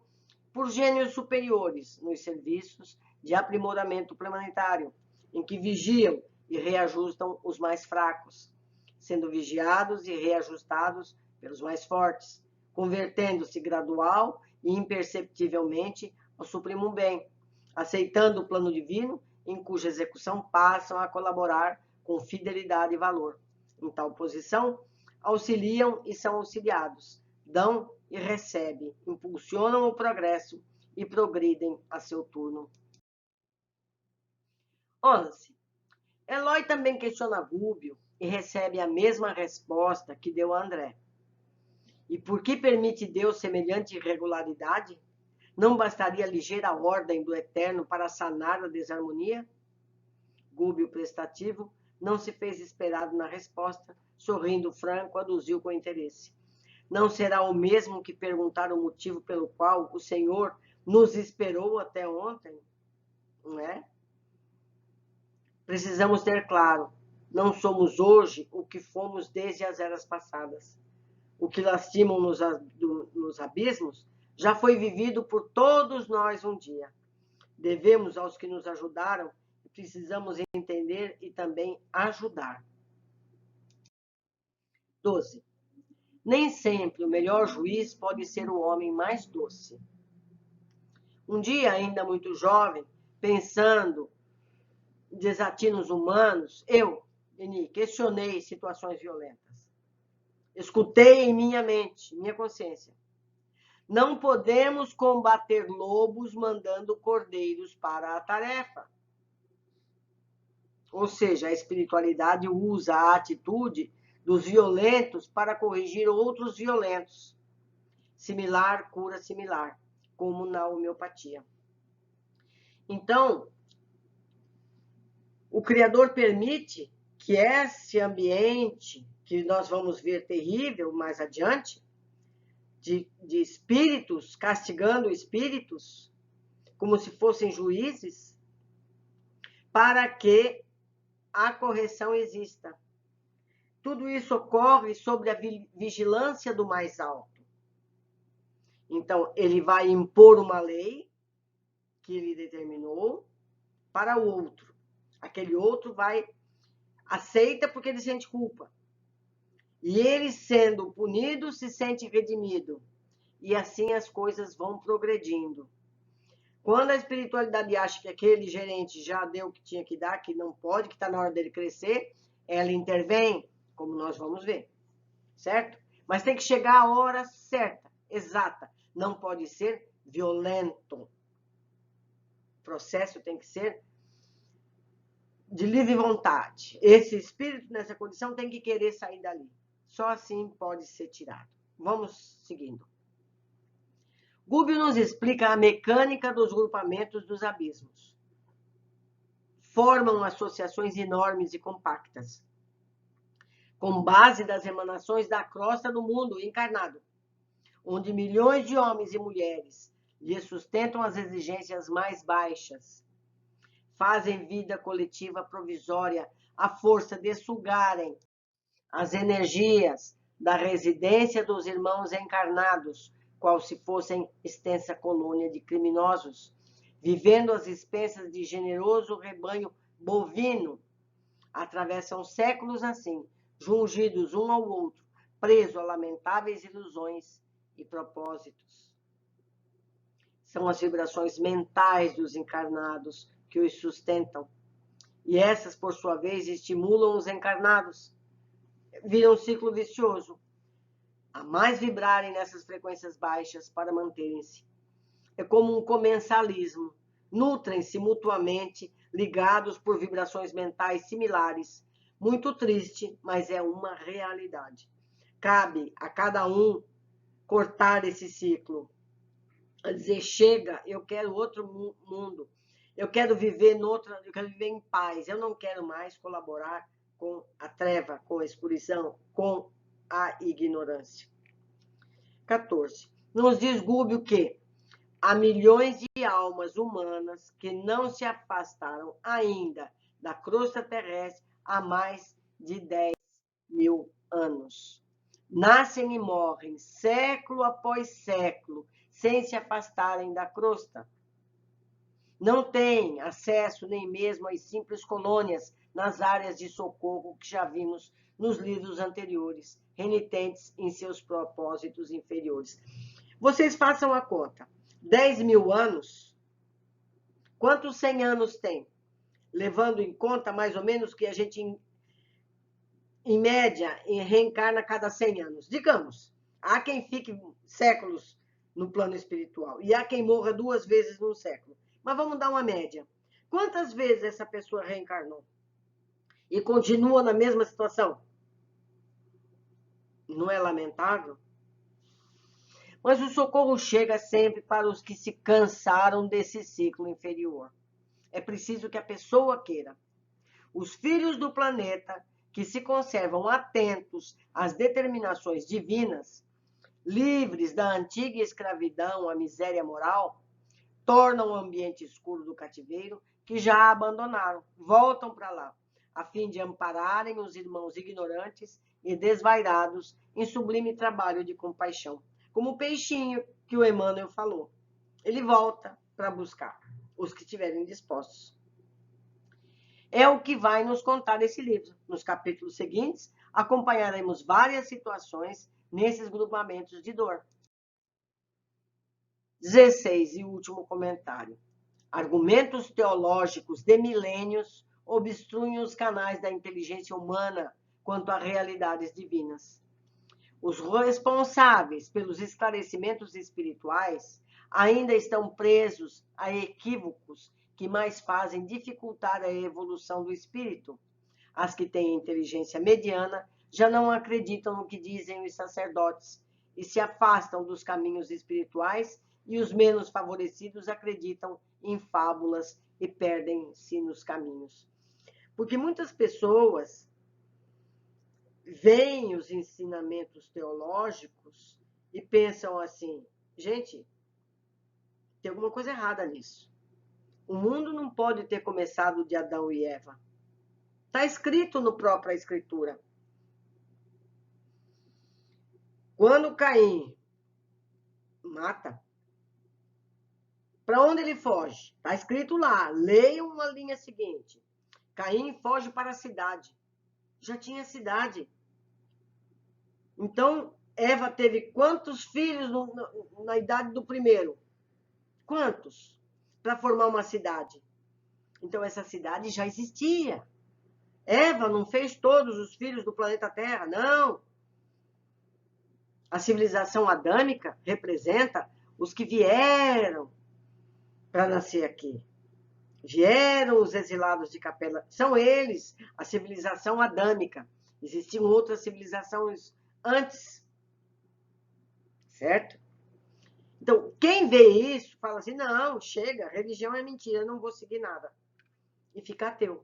por gênios superiores nos serviços de aprimoramento planetário, em que vigiam e reajustam os mais fracos, sendo vigiados e reajustados pelos mais fortes, convertendo-se gradual e imperceptivelmente ao supremo bem, aceitando o plano divino, em cuja execução passam a colaborar com fidelidade e valor. Em tal posição, auxiliam e são auxiliados, dão e recebem, impulsionam o progresso e progridem a seu turno. 11. Eloy também questiona Gúbio e recebe a mesma resposta que deu a André. E por que permite Deus semelhante irregularidade? Não bastaria a ligeira ordem do Eterno para sanar a desarmonia? Gúbio prestativo não se fez esperado na resposta, sorrindo franco, aduziu com interesse. Não será o mesmo que perguntar o motivo pelo qual o Senhor nos esperou até ontem? Não é? Precisamos ter claro, não somos hoje o que fomos desde as eras passadas. O que lastimam nos abismos já foi vivido por todos nós um dia. Devemos aos que nos ajudaram e precisamos entender e também ajudar. 12. Nem sempre o melhor juiz pode ser o homem mais doce. Um dia, ainda muito jovem, pensando em desatinos humanos, eu, Denis, questionei situações violentas. Escutei em minha mente, minha consciência. Não podemos combater lobos mandando cordeiros para a tarefa. Ou seja, a espiritualidade usa a atitude dos violentos para corrigir outros violentos. Similar cura similar, como na homeopatia. Então, o Criador permite que esse ambiente, que nós vamos ver terrível mais adiante, de espíritos castigando espíritos, como se fossem juízes, para que a correção exista. Tudo isso ocorre sob a vigilância do mais alto. Então, ele vai impor uma lei que ele determinou para o outro. Aquele outro aceita porque ele sente culpa. E ele, sendo punido, se sente redimido. E assim as coisas vão progredindo. Quando a espiritualidade acha que aquele gerente já deu o que tinha que dar, que não pode, que está na hora dele crescer, ela intervém, como nós vamos ver. Certo? Mas tem que chegar a hora certa, exata. Não pode ser violento. O processo tem que ser de livre vontade. Esse espírito, nessa condição, tem que querer sair dali. Só assim pode ser tirado. Vamos seguindo. Gúbio nos explica a mecânica dos grupamentos dos abismos. Formam associações enormes e compactas, com base das emanações da crosta do mundo encarnado, onde milhões de homens e mulheres lhe sustentam as exigências mais baixas, fazem vida coletiva provisória à força de sugarem as energias da residência dos irmãos encarnados, qual se fossem extensa colônia de criminosos, vivendo às expensas de generoso rebanho bovino. Atravessam séculos assim, jungidos um ao outro, presos a lamentáveis ilusões e propósitos. São as vibrações mentais dos encarnados que os sustentam. E essas, por sua vez, estimulam os encarnados. Vira um ciclo vicioso. A mais vibrarem nessas frequências baixas para manterem-se. é como um comensalismo. Nutrem-se mutuamente, ligados por vibrações mentais similares. Muito triste, mas é uma realidade. Cabe a cada um cortar esse ciclo. A dizer, chega, eu quero outro mundo. Eu quero viver eu quero viver em paz. Eu não quero mais colaborar com a treva, com a escuridão, com a ignorância. 14. Nos diz Gúbio que há milhões de almas humanas que não se afastaram ainda da crosta terrestre há mais de 10.000 anos. Nascem e morrem século após século, sem se afastarem da crosta. Não têm acesso nem mesmo às simples colônias nas áreas de socorro que já vimos nos livros anteriores, renitentes em seus propósitos inferiores. Vocês façam a conta. 10.000 anos, quantos 100 anos tem? Levando em conta mais ou menos que a gente, em média, reencarna a cada 100 anos. Digamos, há quem fique séculos no plano espiritual e há quem morra 2 vezes num século. Mas vamos dar uma média. Quantas vezes essa pessoa reencarnou? E continua na mesma situação? Não é lamentável? Mas o socorro chega sempre para os que se cansaram desse ciclo inferior. É preciso que a pessoa queira. Os filhos do planeta, que se conservam atentos às determinações divinas, livres da antiga escravidão à miséria moral, tornam o ambiente escuro do cativeiro, que já abandonaram, voltam para lá, a fim de ampararem os irmãos ignorantes e desvairados em sublime trabalho de compaixão. Como o peixinho que o Emmanuel falou. Ele volta para buscar os que estiverem dispostos. É o que vai nos contar esse livro. Nos capítulos seguintes, acompanharemos várias situações nesses grupamentos de dor. 16, e último comentário. Argumentos teológicos de milênios obstruem os canais da inteligência humana quanto a realidades divinas. Os responsáveis pelos esclarecimentos espirituais ainda estão presos a equívocos que mais fazem dificultar a evolução do espírito. As que têm inteligência mediana já não acreditam no que dizem os sacerdotes e se afastam dos caminhos espirituais, e os menos favorecidos acreditam em fábulas e perdem-se nos caminhos. Porque muitas pessoas veem os ensinamentos teológicos e pensam assim, gente, tem alguma coisa errada nisso. O mundo não pode ter começado de Adão e Eva. Está escrito no própria Escritura. Quando Caim mata, para onde ele foge? Está escrito lá, leiam a linha seguinte. Caim foge para a cidade. Já tinha cidade. Então, Eva teve quantos filhos na idade do primeiro? Quantos? Para formar uma cidade. Então, essa cidade já existia. Eva não fez todos os filhos do planeta Terra, não. A civilização adâmica representa os que vieram para nascer aqui. Vieram os exilados de Capela. São eles, a civilização adâmica. Existiam outras civilizações antes. Certo? Então, quem vê isso, fala assim, não, chega, religião é mentira, eu não vou seguir nada. E fica ateu.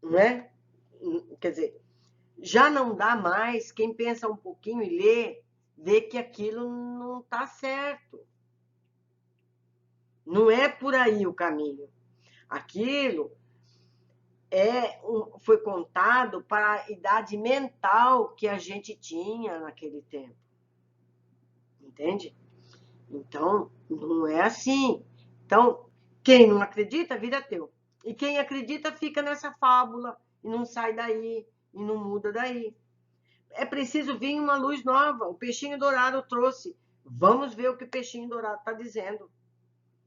Não é? Quer dizer, já não dá mais, quem pensa um pouquinho e lê, vê que aquilo não está certo. Não é por aí o caminho. Aquilo foi contado para a idade mental que a gente tinha naquele tempo. Entende? Então, não é assim. Então, quem não acredita, vira ateu. E quem acredita fica nessa fábula e não sai daí, e não muda daí. É preciso vir uma luz nova. O peixinho dourado trouxe. Vamos ver o que o peixinho dourado está dizendo.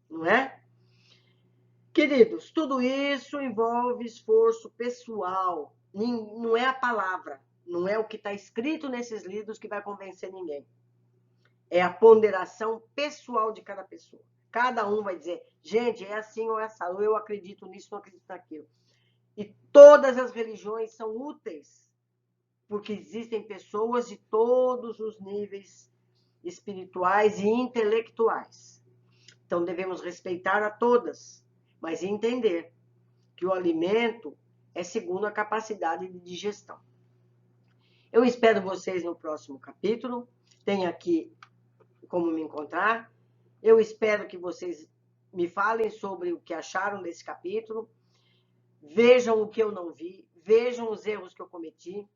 Não é? Queridos, tudo isso envolve esforço pessoal. Não é a palavra. Não é o que está escrito nesses livros que vai convencer ninguém. É a ponderação pessoal de cada pessoa. Cada um vai dizer, gente, é assim ou é assim, eu acredito nisso, não acredito naquilo. E todas as religiões são úteis, porque existem pessoas de todos os níveis espirituais e intelectuais. Então devemos respeitar a todas, mas entender que o alimento é segundo a capacidade de digestão. Eu espero vocês no próximo capítulo. Tem aqui como me encontrar. Eu espero que vocês me falem sobre o que acharam desse capítulo. Vejam o que eu não vi, vejam os erros que eu cometi,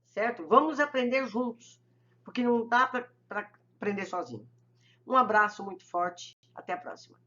certo? Vamos aprender juntos, porque não dá para aprender sozinho. Um abraço muito forte, até a próxima.